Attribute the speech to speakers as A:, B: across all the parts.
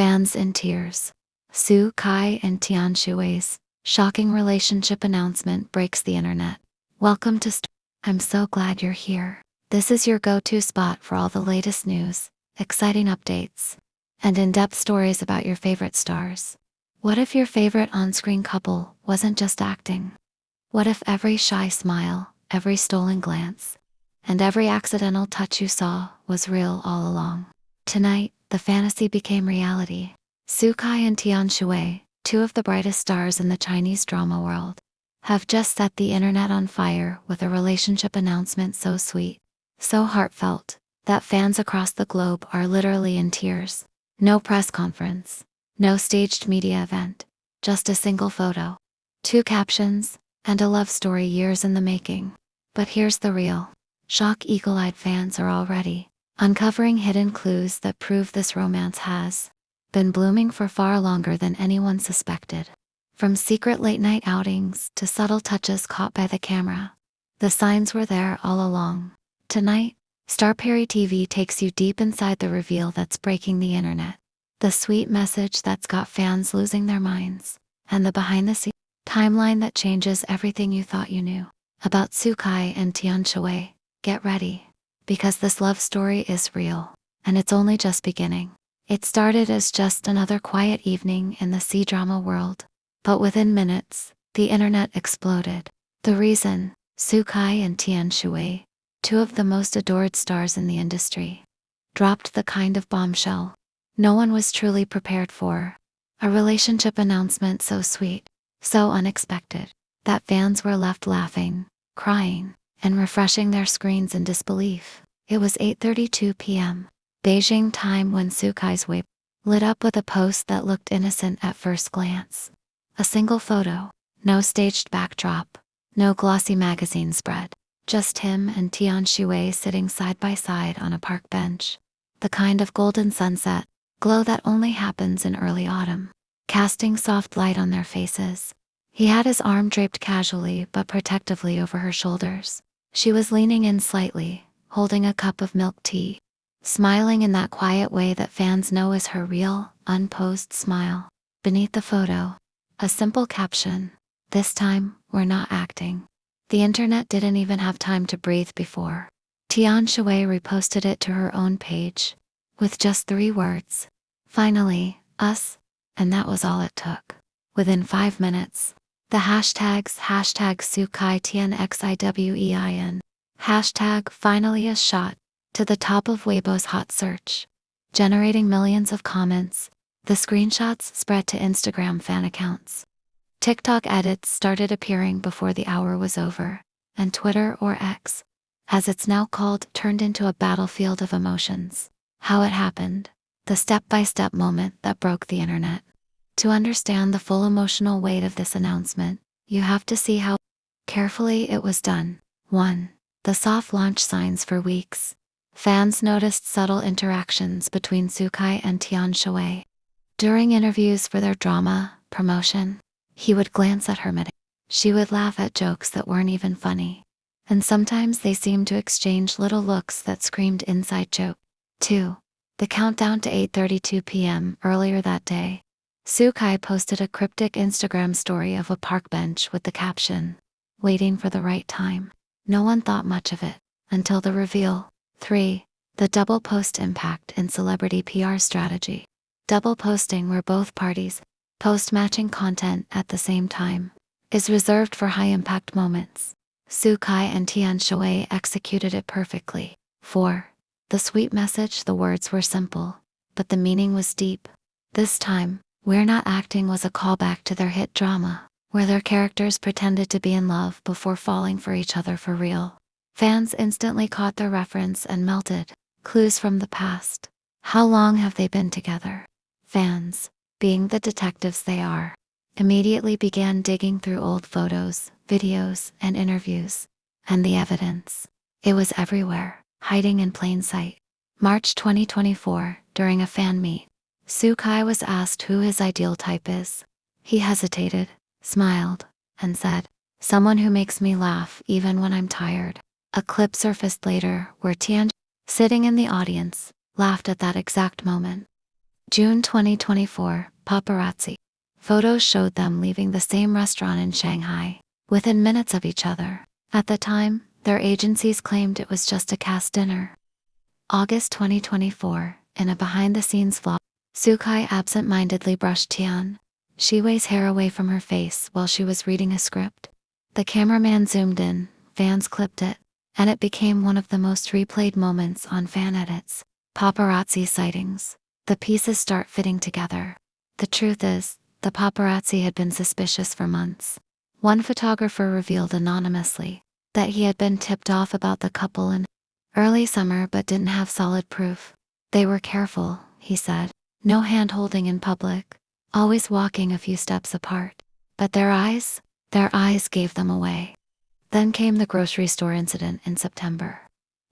A: Fans in tears. Xukai and Tian Xiwei's shocking relationship announcement breaks the internet. Welcome to I'm so glad you're here. This is your go-to spot for all the latest news, exciting updates, and in-depth stories about your favorite stars. What if your favorite on-screen couple wasn't just acting? What if every shy smile, every stolen glance, and every accidental touch you saw was real all along? Tonight, the fantasy became reality. Xukai and Tian Xiwei, two of the brightest stars in the Chinese drama world, have just set the internet on fire with a relationship announcement so sweet, so heartfelt, that fans across the globe are literally in tears. No press conference, no staged media event, just a single photo, 2 captions, and a love story years in the making. But here's the real shock. Eagle-eyed fans are already uncovering hidden clues that prove this romance has been blooming for far longer than anyone suspected. From secret late-night outings to subtle touches caught by the camera, the signs were there all along. Tonight, Star Perry TV takes you deep inside the reveal that's breaking the internet, the sweet message that's got fans losing their minds, and the behind-the-scenes timeline that changes everything you thought you knew about Xukai and Tian Xiwei. Get ready, because this love story is real, and it's only just beginning. It started as just another quiet evening in the C-drama world, but within minutes, the internet exploded. The reason: Xukai and Tian Xiwei, two of the most adored stars in the industry, dropped the kind of bombshell no one was truly prepared for. A relationship announcement so sweet, so unexpected, that fans were left laughing, crying, and refreshing their screens in disbelief. It was 8:32 p.m. Beijing time when Xukai's web lit up with a post that looked innocent at first glance. A single photo, no staged backdrop, no glossy magazine spread, just him and Tian Xiwei sitting side by side on a park bench. The kind of golden sunset glow that only happens in early autumn, casting soft light on their faces. He had his arm draped casually but protectively over her shoulders. She was leaning in slightly, holding a cup of milk tea, smiling in that quiet way that fans know is her real, unposed smile. Beneath the photo, a simple caption: "This time, we're not acting." The internet didn't even have time to breathe before Tian Xiwei reposted it to her own page, with just 3 words: "Finally, us." And that was all it took. Within 5 minutes, the hashtags #Sukai_TianXiwein, #finally shot to the top of Weibo's hot search, generating millions of comments. The screenshots spread to Instagram fan accounts. TikTok edits started appearing before the hour was over, and Twitter, or X, as it's now called, turned into a battlefield of emotions. How it happened, the step-by-step moment that broke the internet. To understand the full emotional weight of this announcement, you have to see how carefully it was done. 1. The soft launch signs. For weeks, fans noticed subtle interactions between Xukai and Tian Xiwei. During interviews for their drama promotion, he would glance at her mid. She would laugh at jokes that weren't even funny. And sometimes they seemed to exchange little looks that screamed inside joke. 2. The countdown to 8:32 p.m. Earlier that day, Xukai posted a cryptic Instagram story of a park bench with the caption, "Waiting for the right time." No one thought much of it until the reveal. 3. The double post impact in celebrity PR strategy. Double posting, where both parties post matching content at the same time, is reserved for high-impact moments. Xukai and Tian Xiwei executed it perfectly. 4. The sweet message. The words were simple, but the meaning was deep. This time, "We're not acting" was a callback to their hit drama, where their characters pretended to be in love before falling for each other for real. Fans instantly caught the reference and melted. Clues from the past. How long have they been together? Fans, being the detectives they are, immediately began digging through old photos, videos, and interviews. And the evidence. It was everywhere, hiding in plain sight. March 2024, during a fan meet, Xukai was asked who his ideal type is. He hesitated, smiled, and said, "Someone who makes me laugh even when I'm tired." A clip surfaced later where Tian, sitting in the audience, laughed at that exact moment. June 2024, paparazzi. Photos showed them leaving the same restaurant in Shanghai, within minutes of each other. At the time, their agencies claimed it was just a cast dinner. August 2024, in a behind-the-scenes vlog, Xukai absent-mindedly brushed Tian Xiwei's hair away from her face while she was reading a script. The cameraman zoomed in, fans clipped it, and it became one of the most replayed moments on fan edits. Paparazzi sightings. The pieces start fitting together. The truth is, the paparazzi had been suspicious for months. One photographer revealed anonymously that he had been tipped off about the couple in early summer but didn't have solid proof. They were careful, he said. No hand-holding in public, always walking a few steps apart. But their eyes gave them away. Then came the grocery store incident in September.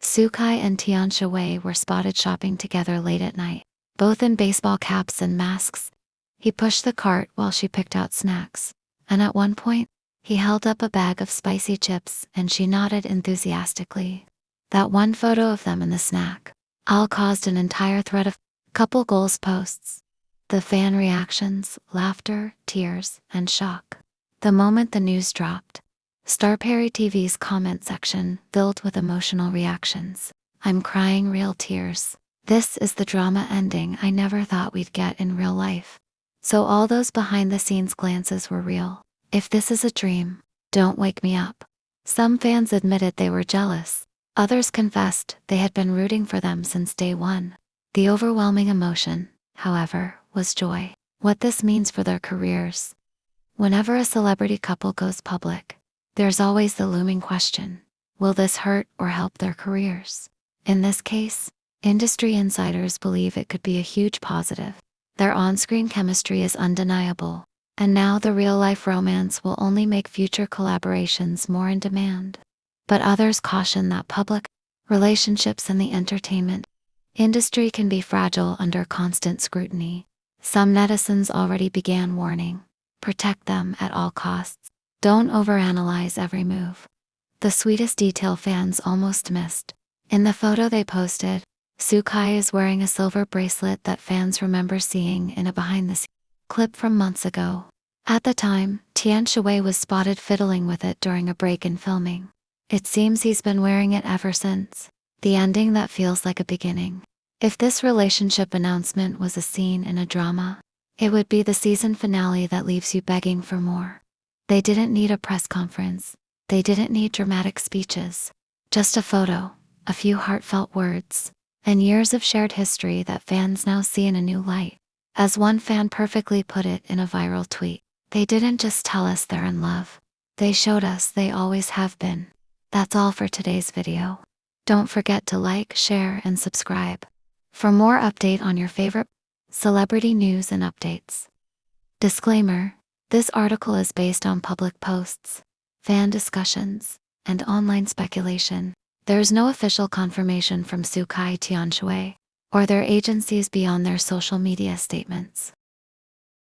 A: Xukai and Tian Xiwei were spotted shopping together late at night, both in baseball caps and masks. He pushed the cart while she picked out snacks, and at one point, he held up a bag of spicy chips and she nodded enthusiastically. That one photo of them in the snack aisle caused an entire thread of couple goals posts. The fan reactions, laughter, tears, and shock. The moment the news dropped, Star Perry TV's comment section filled with emotional reactions. I'm crying real tears. This is the drama ending I never thought we'd get in real life. So all those behind-the-scenes glances were real. If this is a dream, don't wake me up. Some fans admitted they were jealous. Others confessed they had been rooting for them since day one. The overwhelming emotion, however, was joy. What this means for their careers. Whenever a celebrity couple goes public, there's always the looming question, will this hurt or help their careers? In this case, industry insiders believe it could be a huge positive. Their on-screen chemistry is undeniable, and now the real-life romance will only make future collaborations more in demand. But others caution that public relationships in the entertainment industry can be fragile under constant scrutiny. Some netizens already began warning, protect them at all costs. Don't overanalyze every move. The sweetest detail fans almost missed. In the photo they posted, Xukai is wearing a silver bracelet that fans remember seeing in a behind-the-scenes clip from months ago. At the time, Tian Xiwei was spotted fiddling with it during a break in filming. It seems he's been wearing it ever since. The ending that feels like a beginning. If this relationship announcement was a scene in a drama, it would be the season finale that leaves you begging for more. They didn't need a press conference. They didn't need dramatic speeches. Just a photo, a few heartfelt words, and years of shared history that fans now see in a new light. As one fan perfectly put it in a viral tweet, they didn't just tell us they're in love. They showed us they always have been. That's all for today's video. Don't forget to like, share, and subscribe for more update on your favorite celebrity news and updates. Disclaimer: this article is based on public posts, fan discussions, and online speculation. There is no official confirmation from Xukai Tianxiwei or their agencies beyond their social media statements.